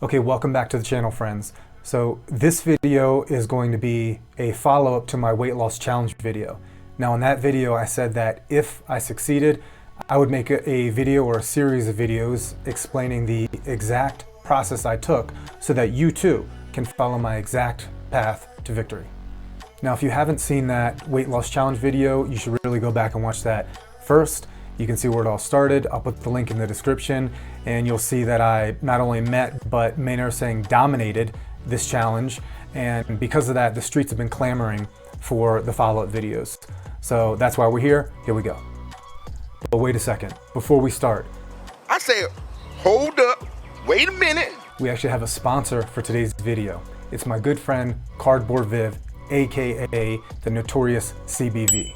Okay, welcome back to the channel, friends. So this video is going to be a follow-up to my weight loss challenge video. Now in that video I said that if I succeeded, I would make a video or a series of videos explaining the exact process I took so that you too can follow my exact path to victory. Now if you haven't seen that weight loss challenge video, you should really go back and watch that first. You can see where it all started. I'll put the link in the description and you'll see that I not only met, but may I saying dominated this challenge. And because of that, the streets have been clamoring for the follow-up videos. So that's why we're here. Here we go. But wait a second, before we start. I say, hold up, wait a minute. We actually have a sponsor for today's video. It's my good friend, Cardboard Viv, AKA the notorious CBV.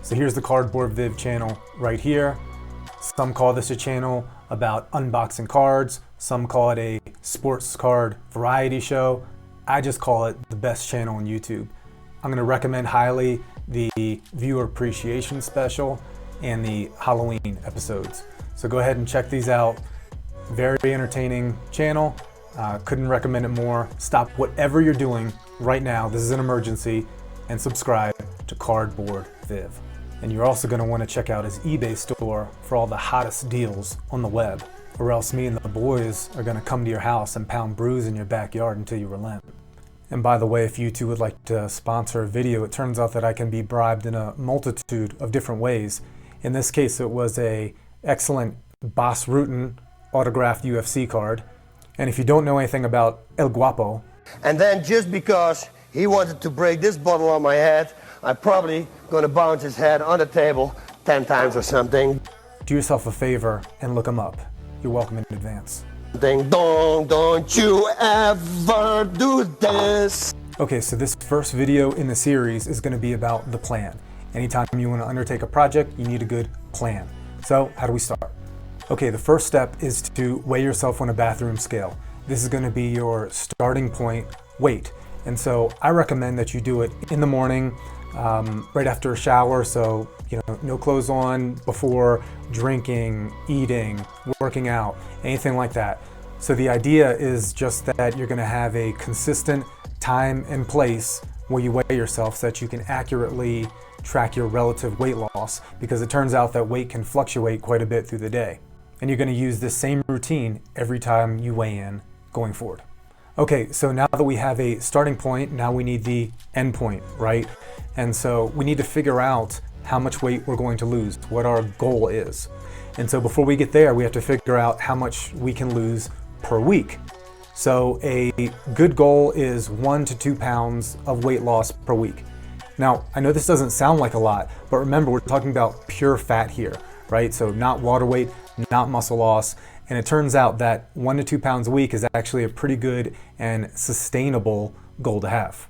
So here's the Cardboard Viv channel right here. Some call this a channel about unboxing cards. Some call it a sports card variety show. I just call it the best channel on YouTube. I'm gonna recommend highly the viewer appreciation special and the Halloween episodes. So go ahead and check these out. Very entertaining channel. Couldn't recommend it more. Stop whatever you're doing right now. This is an emergency, and subscribe to Cardboard Viv. And you're also going to want to check out his eBay store for all the hottest deals on the web, or else me and the boys are going to come to your house and pound brews in your backyard until you relent. And by the way, if you two would like to sponsor a video, it turns out that I can be bribed in a multitude of different ways. In this case, it was a excellent Boss Rutan autographed UFC card. And if you don't know anything about El Guapo, and then just because he wanted to break this bottle on my head, I'm probably going to bounce his head on the table 10 times or something. do yourself a favor and look him up. You're welcome in advance. Ding dong, don't you ever do this. Okay, so this first video in the series is going to be about the plan. Anytime you want to undertake a project, you need a good plan. So how do we start? Okay, the first step is to weigh yourself on a bathroom scale. This is going to be your starting point weight. And so I recommend that you do it in the morning, right after a shower. So, no clothes on before drinking, eating, working out, anything like that. So the idea is just that you're going to have a consistent time and place where you weigh yourself so that you can accurately track your relative weight loss, because it turns out that weight can fluctuate quite a bit through the day. And you're going to use this same routine every time you weigh in going forward. Okay, so now that we have a starting point, now we need the end point, right? And so we need to figure out how much weight we're going to lose, what our goal is. And so before we get there, we have to figure out how much we can lose per week. So a good goal is 1 to 2 pounds of weight loss per week. Now, I know this doesn't sound like a lot, but remember, we're talking about pure fat here, right? So not water weight, not muscle loss. And it turns out that 1 to 2 pounds a week is actually a pretty good and sustainable goal to have.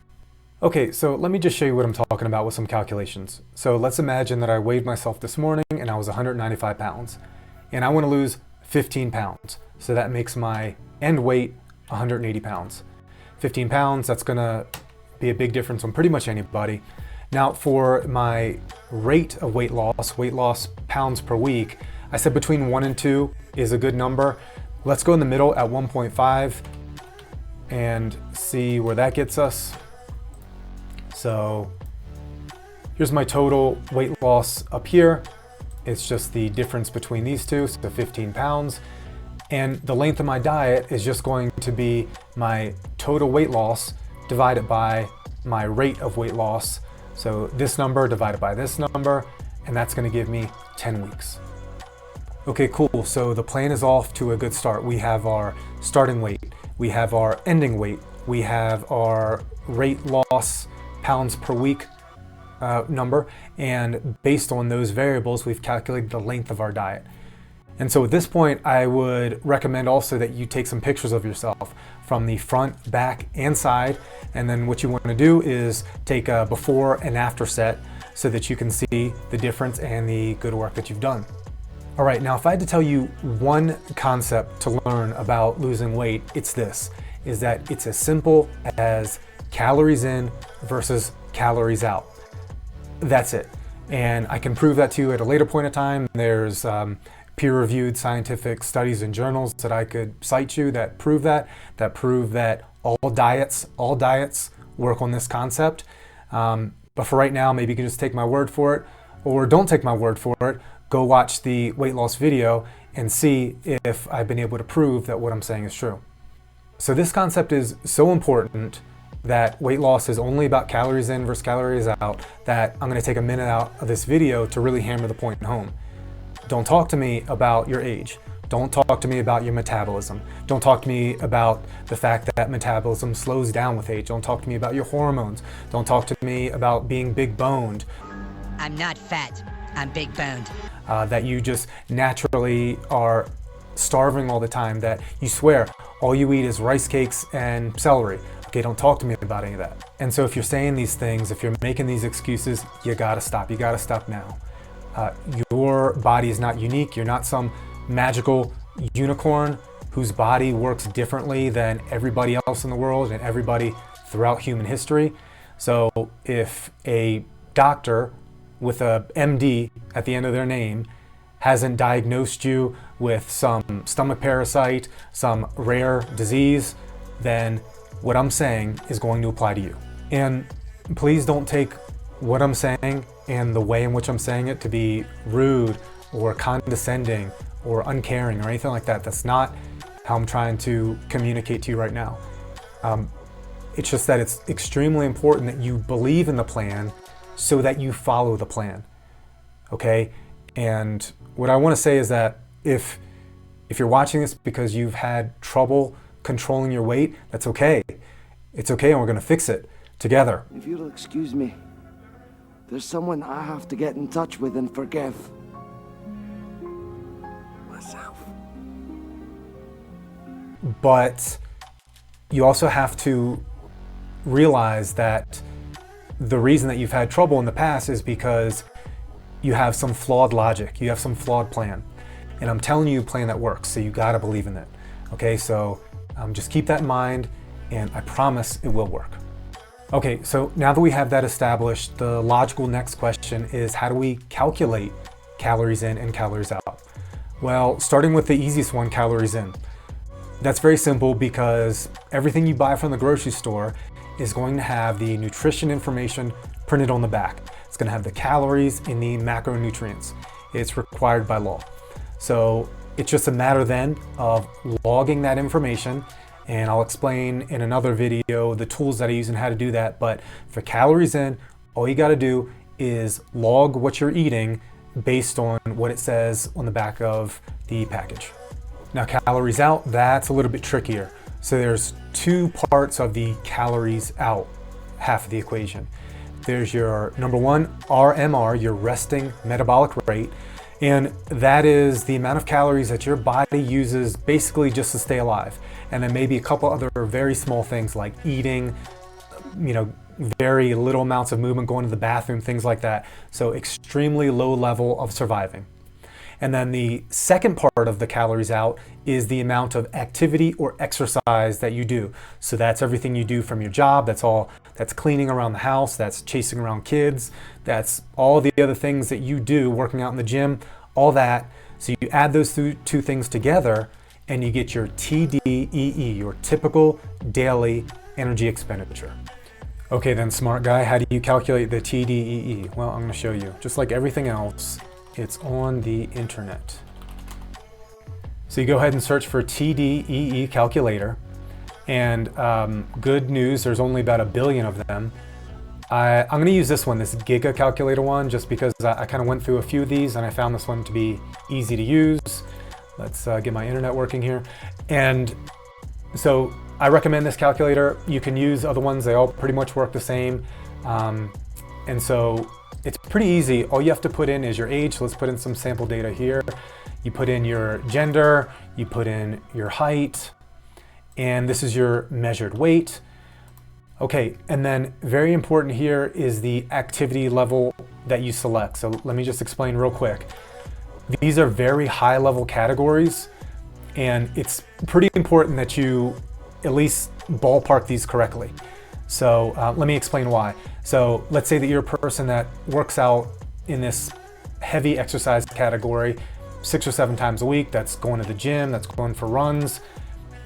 Okay, so let me just show you what I'm talking about with some calculations. So let's imagine that I weighed myself this morning and I was 195 pounds. And I want to lose 15 pounds. So that makes my end weight 180 pounds. 15 pounds, that's going to be a big difference on pretty much anybody. Now for my rate of weight loss pounds per week, I said between 1 and 2 is a good number. Let's go in the middle at 1.5 and see where that gets us. So here's my total weight loss up here. It's just the difference between these two, so 15 pounds. And the length of my diet is just going to be my total weight loss divided by my rate of weight loss. So this number divided by this number, and that's going to give me 10 weeks. Okay, cool. So the plan is off to a good start. We have our starting weight, we have our ending weight, we have our rate loss pounds per week number, and based on those variables, we've calculated the length of our diet. And so at this point, I would recommend also that you take some pictures of yourself from the front, back, and side. And then what you want to do is take a before and after set so that you can see the difference and the good work that you've done. All right, now if I had to tell you one concept to learn about losing weight, it's this, is that it's as simple as calories in versus calories out. That's it. And I can prove that to you at a later point in time. There's peer-reviewed scientific studies and journals that I could cite you that prove that all diets work on this concept. But for right now, maybe you can just take my word for it, or don't take my word for it. Go watch the weight loss video and see if I've been able to prove that what I'm saying is true. So this concept is so important that weight loss is only about calories in versus calories out, that I'm gonna take a minute out of this video to really hammer the point home. Don't talk to me about your age. Don't talk to me about your metabolism. Don't talk to me about the fact that metabolism slows down with age. Don't talk to me about your hormones. Don't talk to me about being big boned. I'm not fat, I'm big boned. That you just naturally are starving all the time, that you swear all you eat is rice cakes and celery. Okay, don't talk to me about any of that. And so if you're saying these things, if you're making these excuses, you gotta stop. You gotta stop now. Your body is not unique. You're not some magical unicorn whose body works differently than everybody else in the world and everybody throughout human history. So if a doctor with a MD at the end of their name hasn't diagnosed you with some stomach parasite, some rare disease, then what I'm saying is going to apply to you. And please don't take what I'm saying and the way in which I'm saying it to be rude or condescending or uncaring or anything like that. That's not how I'm trying to communicate to you right now. It's just that it's extremely important that you believe in the plan so that you follow the plan, okay? And what I want to say is that if you're watching this because you've had trouble controlling your weight, that's okay. It's okay, and we're gonna fix it together. If you'll excuse me, there's someone I have to get in touch with and forgive. Myself. But you also have to realize that the reason that you've had trouble in the past is because you have some flawed logic, you have some flawed plan. And I'm telling you a plan that works, so you gotta believe in it. Okay, so just keep that in mind, and I promise it will work. Okay, so now that we have that established, the logical next question is, how do we calculate calories in and calories out? Well, starting with the easiest one, calories in. That's very simple because everything you buy from the grocery store is going to have the nutrition information printed on the back. It's going to have the calories and the macronutrients. It's required by law. So it's just a matter then of logging that information, and I'll explain in another video the tools that I use and how to do that. But for calories in, all you got to do is log what you're eating based on what it says on the back of the package. Now, calories out, that's a little bit trickier. So there's two parts of the calories out half of the equation. There's your number one, RMR, your resting metabolic rate. And that is the amount of calories that your body uses basically just to stay alive. And then maybe a couple other very small things like eating, very little amounts of movement, going to the bathroom, things like that. So extremely low level of surviving. And then the second part of the calories out is the amount of activity or exercise that you do. So that's everything you do from your job. That's cleaning around the house. That's chasing around kids. That's all the other things that you do, working out in the gym, all that. So you add those two things together and you get your TDEE, your typical daily energy expenditure. Okay then, smart guy, how do you calculate the TDEE? Well, I'm gonna show you. Just like everything else, it's on the internet. So you go ahead and search for TDEE calculator, and good news, there's only about 1 billion of them. I'm going to use this one, this Giga calculator one, just because I kind of went through a few of these and I found this one to be easy to use. Let's get my internet working here. And so I recommend this calculator. You can use other ones, they all pretty much work the same. And so it's pretty easy. All you have to put in is your age. So let's put in some sample data here. You put in your gender, you put in your height, and this is your measured weight. Okay, and then very important here is the activity level that you select. So let me just explain real quick. These are very high level categories, and it's pretty important that you at least ballpark these correctly. So let me explain why. So let's say that you're a person that works out in this heavy exercise category, 6 or 7 times a week. That's going to the gym, that's going for runs.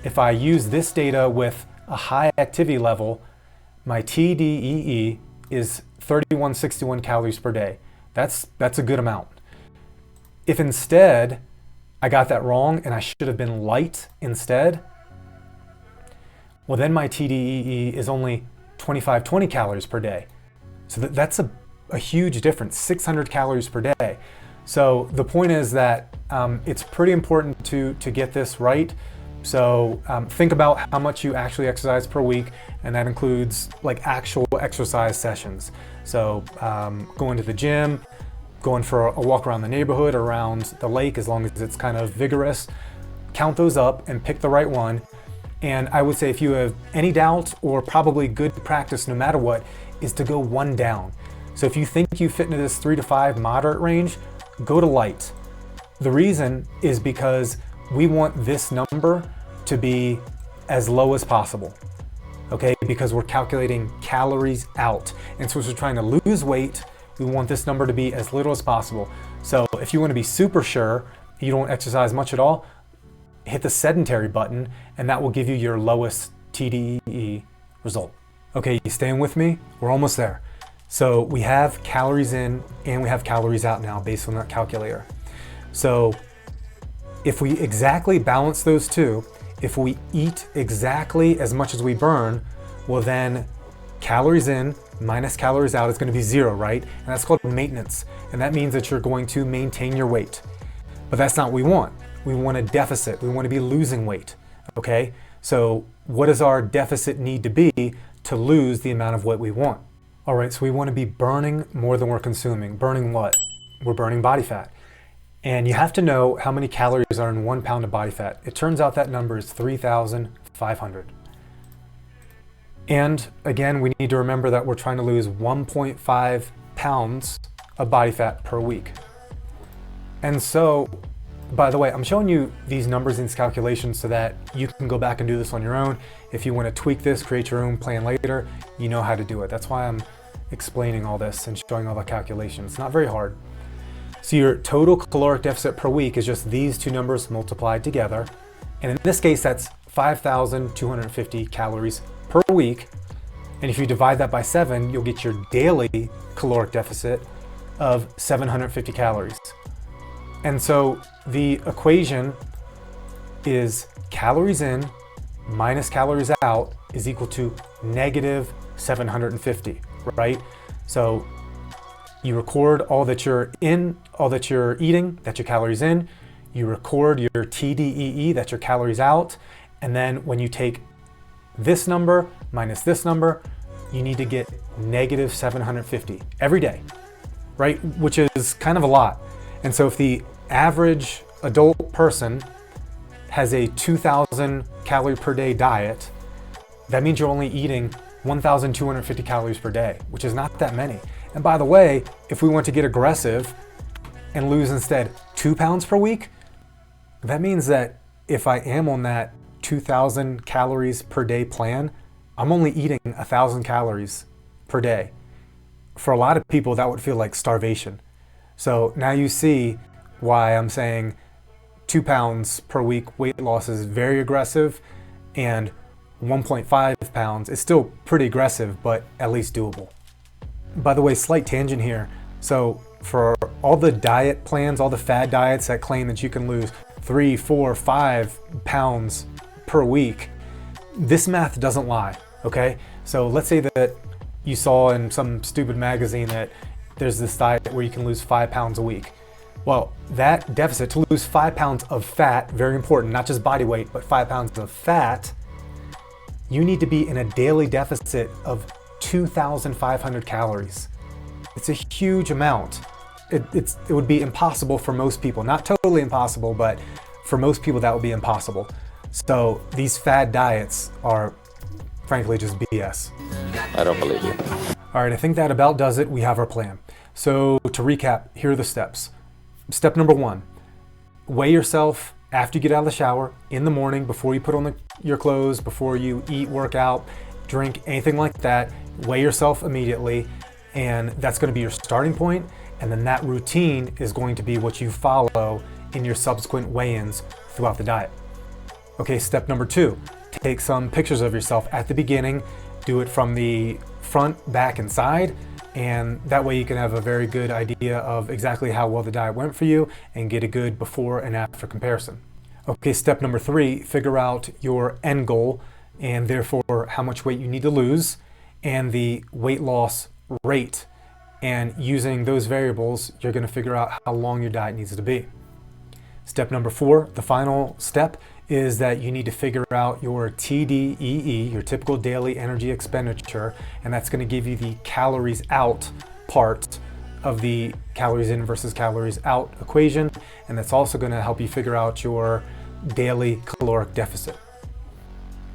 If I use this data with a high activity level, my TDEE is 3161 calories per day. That's a good amount. If instead I got that wrong and I should have been light instead, well then my TDEE is only 2520 calories per day. So that's a huge difference, 600 calories per day. So the point is that it's pretty important to get this right. So think about how much you actually exercise per week, and that includes like actual exercise sessions. So going to the gym, going for a walk around the neighborhood, around the lake, as long as it's kind of vigorous. Count those up and pick the right one. And I would say if you have any doubt, or probably good practice no matter what, is to go one down. So if you think you fit into this 3 to 5 moderate range, go to light. The reason is because we want this number to be as low as possible, okay? Because we're calculating calories out. And so as we're trying to lose weight, we want this number to be as little as possible. So if you want to be super sure you don't exercise much at all, hit the sedentary button, and that will give you your lowest TDEE result. Okay, you staying with me? We're almost there. So we have calories in and we have calories out now based on that calculator. So if we exactly balance those two, if we eat exactly as much as we burn, well then calories in minus calories out is going to be 0, right? And that's called maintenance. And that means that you're going to maintain your weight. But that's not what we want. We want a deficit. We want to be losing weight, okay? So what does our deficit need to be to lose the amount of weight we want? All right, so we want to be burning more than we're consuming. Burning what? We're burning body fat. And you have to know how many calories are in 1 pound of body fat. It turns out that number is 3,500. And again, we need to remember that we're trying to lose 1.5 pounds of body fat per week. And so, by the way, I'm showing you these numbers in these calculations so that you can go back and do this on your own. If you want to tweak this, create your own plan later, you know how to do it. That's why I'm explaining all this and showing all the calculations. It's not very hard. So your total caloric deficit per week is just these two numbers multiplied together. And in this case, that's 5,250 calories per week. And if you divide that by 7, you'll get your daily caloric deficit of 750 calories. And so the equation is calories in minus calories out is equal to negative 750, right? So you record all that you're in, all that you're eating, that's your calories in. You record your TDEE, that's your calories out. And then when you take this number minus this number, you need to get negative 750 every day, right? Which is kind of a lot. And so if the average adult person has a 2,000 calorie per day diet, that means you're only eating 1,250 calories per day, which is not that many. And by the way, if we want to get aggressive and lose instead 2 pounds per week, that means that if I am on that 2,000 calories per day plan, I'm only eating 1,000 calories per day. For a lot of people, that would feel like starvation. So now you see why I'm saying 2 pounds per week weight loss is very aggressive, and 1.5 pounds is still pretty aggressive, but at least doable. By the way, slight tangent here. So for all the diet plans, all the fad diets that claim that you can lose 3, 4, 5 pounds per week, this math doesn't lie, okay? So let's say that you saw in some stupid magazine that there's this diet where you can lose 5 pounds a week. Well, that deficit, to lose 5 pounds of fat, very important, not just body weight, but 5 pounds of fat, you need to be in a daily deficit of 2,500 calories. It's a huge amount. It would be impossible for most people. Not totally impossible, but for most people that would be impossible. So these fad diets are frankly just BS. I don't believe you. All right, I think that about does it. We have our plan. So to recap, here are the steps. Step number 1, weigh yourself after you get out of the shower, in the morning, before you put on your clothes, before you eat, work out, drink, anything like that. Weigh yourself immediately, and that's going to be your starting point. And then that routine is going to be what you follow in your subsequent weigh-ins throughout the diet. Okay, step number 2, take some pictures of yourself at the beginning. Do it from the front, back, and side, and that way you can have a very good idea of exactly how well the diet went for you and get a good before and after comparison. Okay, step number 3, figure out your end goal and therefore how much weight you need to lose and the weight loss rate. And using those variables, you're going to figure out how long your diet needs to be. Step number 4, the final step, is that you need to figure out your TDEE, your typical daily energy expenditure, and that's going to give you the calories out part of the calories in versus calories out equation, and that's also going to help you figure out your daily caloric deficit.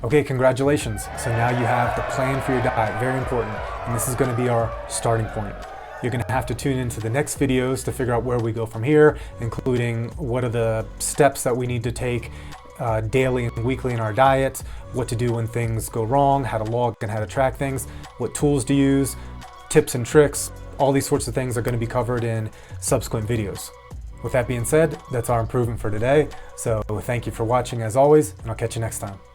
Okay, congratulations. So now you have the plan for your diet, very important, and this is going to be our starting point. You're going to have to tune into the next videos to figure out where we go from here, including what are the steps that we need to take daily and weekly in our diet, what to do when things go wrong, how to log and how to track things, what tools to use, tips and tricks. All these sorts of things are going to be covered in subsequent videos. With that being said, that's our improvement for today. So thank you for watching as always, and I'll catch you next time.